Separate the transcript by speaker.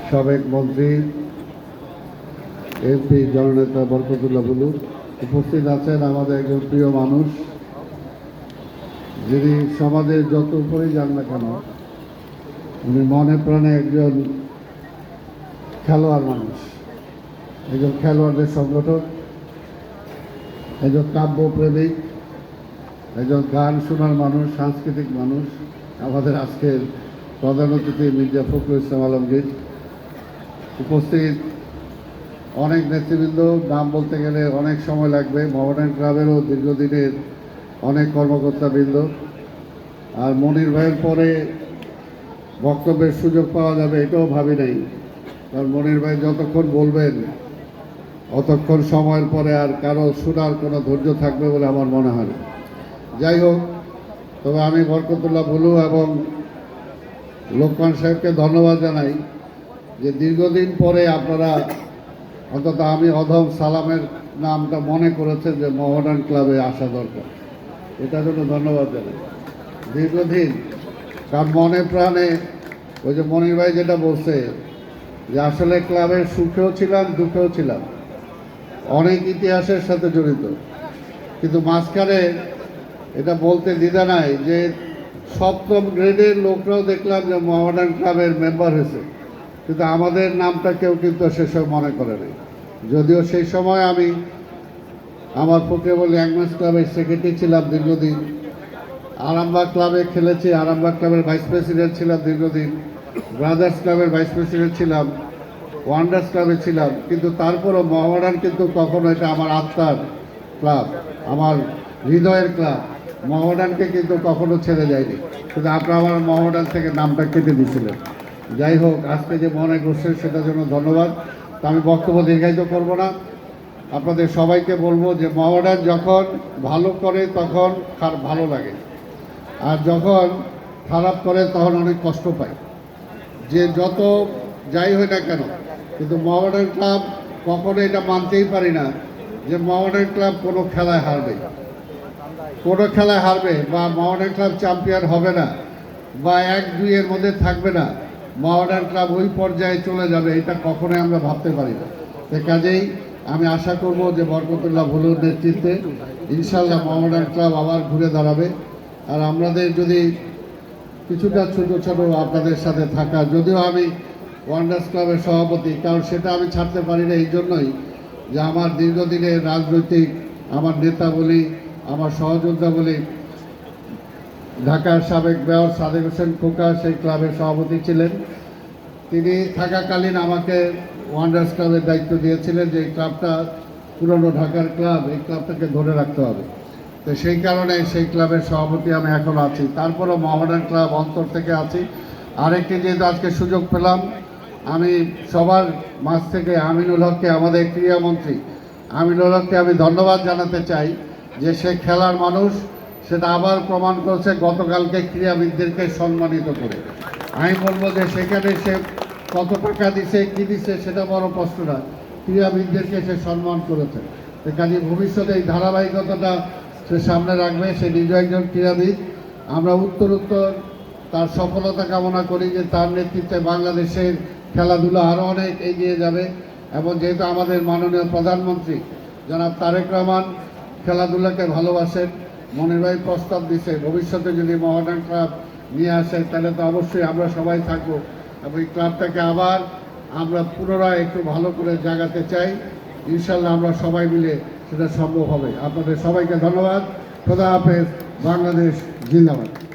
Speaker 1: সাবেক মন্ত্রী এমপি জননেতা বরকতুল্লাহ বুলু, উপস্থিত আছেন আমাদের একজন প্রিয় মানুষ, যিনি সমাজের যত উপরেই যান না কেন উনি মনে প্রাণে একজন খেলোয়াড় মানুষ, একজন খেলোয়াড়দের সংগঠক, একজন কাব্যপ্রেমিক, একজন গান শোনার মানুষ, সাংস্কৃতিক মানুষ। আমাদের আজকের প্রধান অতিথি মির্জা ফখরুল ইসলাম আলমগীর, উপস্থিত অনেক নেতৃবৃন্দ, নাম বলতে গেলে অনেক সময় লাগবে, মোহামেডান ক্লাবেরও দীর্ঘদিনের অনেক কর্মকর্তাবৃন্দ। আর মনির ভাইয়ের পরে বক্তব্যের সুযোগ পাওয়া যাবে এটাও ভাবি নাই, কারণ মনির ভাই যতক্ষণ বলবেন অতক্ষণ সময়ের পরে আর কারো শোনার কোনো ধৈর্য থাকবে বলে আমার মনে হয় না। যাই হোক, তবে আমি বরকতুল্লাহ বুলু এবং লোকমান সাহেবকে ধন্যবাদ জানাই যে দীর্ঘদিন পরে আপনারা, অন্তত আমি অধম সালামের নামটা মনে করেছেন যে মোহামেডান ক্লাবে আসা দরকার, এটার জন্য ধন্যবাদ জানাই। দীর্ঘদিন, কারণ মনে প্রাণে ওই যে মনির ভাই যেটা বলছে যে আসলে ক্লাবের সুখেও ছিলাম, দুঃখেও ছিলাম, অনেক ইতিহাসের সাথে জড়িত, কিন্তু মাঝখানে এটা বলতে দ্বিধা নাই যে সপ্তম গ্রেডের লোকরাও দেখলাম যে মোহামেডান ক্লাবের মেম্বার হয়েছে, কিন্তু আমাদের নামটা কেউ কিন্তু সেসব মনে করে নাই। যদিও সেই সময় আমি আমার ফকিরাবাড়ি ল্যাংম্যান্স ক্লাবের সেক্রেটারি ছিলাম দীর্ঘদিন, আরামবাগ ক্লাবে খেলেছি, আরামবাগ ক্লাবের ভাইস প্রেসিডেন্ট ছিলাম দীর্ঘদিন, ব্রাদার্স ক্লাবের ভাইস প্রেসিডেন্ট ছিলাম, ওয়ান্ডার্স ক্লাবে ছিলাম, কিন্তু তারপরও মোহামেডান কিন্তু কখনো এটা আমার আত্মার ক্লাব, আমার হৃদয়ের ক্লাব, মোহামেডানকে কিন্তু কখনো ছেড়ে যায়নি, কিন্তু আপনারা আমার মোহামেডান থেকে নামটা কেটে দিয়েছিলেন। যাই হোক, আজকে যে মনে করছেন সেটার জন্য ধন্যবাদ। তা আমি বক্তব্য দীর্ঘায়িত করব না, আপনাদের সবাইকে বলবো যে মোহামেডান যখন ভালো করে তখন ভালো লাগে, আর যখন খারাপ করে তখন অনেক কষ্ট পায়। যে যত যাই হয় না কেন, কিন্তু মোহামেডান ক্লাব কখনো এটা মানতেই পারি না যে মোহামেডান ক্লাব কোনো খেলায় হারবে, কোনো খেলায় হারবে, বা মোহামেডান ক্লাব চ্যাম্পিয়ন হবে না, বা 1-2-এর মধ্যে থাকবে না, মোহামেডান ক্লাব ওই পর্যায়ে চলে যাবে, এটা কখনোই আমরা ভাবতে পারি না। কাজেই আমি আশা করব যে বরকতুল্লাহ বুলুর নেতৃত্বে ইনশাল্লাহ মোহামেডান ক্লাব আবার ঘুরে দাঁড়াবে। আর আমাদের যদি কিছুটা ছোটো ছোটো আপনাদের সাথে থাকা, যদিও আমি ওয়ান্ডার্স ক্লাবের সভাপতি, কারণ সেটা আমি ছাড়তে পারি না এই জন্যই যে আমার দীর্ঘদিনের রাজনৈতিক আমার নেতা বলি, আমার সহযোদ্ধা বলি, ঢাকার সাবেক মেয়র সাদেক হোসেন খোকা সেই ক্লাবের সভাপতি ছিলেন। তিনি থাকাকালীন আমাকে ওয়ান্ডার্স ক্লাবের দায়িত্ব দিয়েছিলেন যে এই ক্লাবটা পুরনো ঢাকার ক্লাব, এই ক্লাবটাকে ধরে রাখতে হবে। তো সেই কারণে সেই ক্লাবের সভাপতি আমি এখন আছি, তারপরও মোহামেডান ক্লাব অন্তর থেকে আছি। আরেকটি যেহেতু আজকে সুযোগ পেলাম, আমি সবার মাঝ থেকে আমিনুল হককে, আমাদের ক্রীড়ামন্ত্রী আমিনুল হককে আমি ধন্যবাদ জানাতে চাই যে সে খেলার মানুষ, সেটা আবার প্রমাণ করছে গতকালকে ক্রীড়াবিদদেরকে সম্মানিত করে। আমি বলবো যে সেখানে সে কত টাকা দিছে, কী দিছে সেটা বড় প্রশ্ন না, ক্রীড়াবিদদেরকে সে সম্মান করেছে। কাজে ভবিষ্যতে এই ধারাবাহিকতাটা সে সামনে রাখবে। সে নিজে একজন ক্রীড়াবিদ, আমরা উত্তরোত্তর তার সফলতা কামনা করি যে তার নেতৃত্বে বাংলাদেশের খেলাধুলা আরও অনেক এগিয়ে যাবে। এবং যেহেতু আমাদের মাননীয় প্রধানমন্ত্রী জনাব তারেক রহমান খেলাধুলাকে ভালোবাসেন, মনির ভাই প্রস্তাব দিছে ভবিষ্যতে যদি মোহামেডান ক্লাব নিয়ে আসে তাহলে তো অবশ্যই আমরা সবাই থাকবো, এবং এই ক্লাবটাকে আবার আমরা পুনরায় একটু ভালো করে জাগাতে চাই। ইনশাল্লাহ আমরা সবাই মিলে সেটা সম্ভব হবে। আপনাদের সবাইকে ধন্যবাদ। খোদা হাফেজ। বাংলাদেশ জিন্দাবাদ।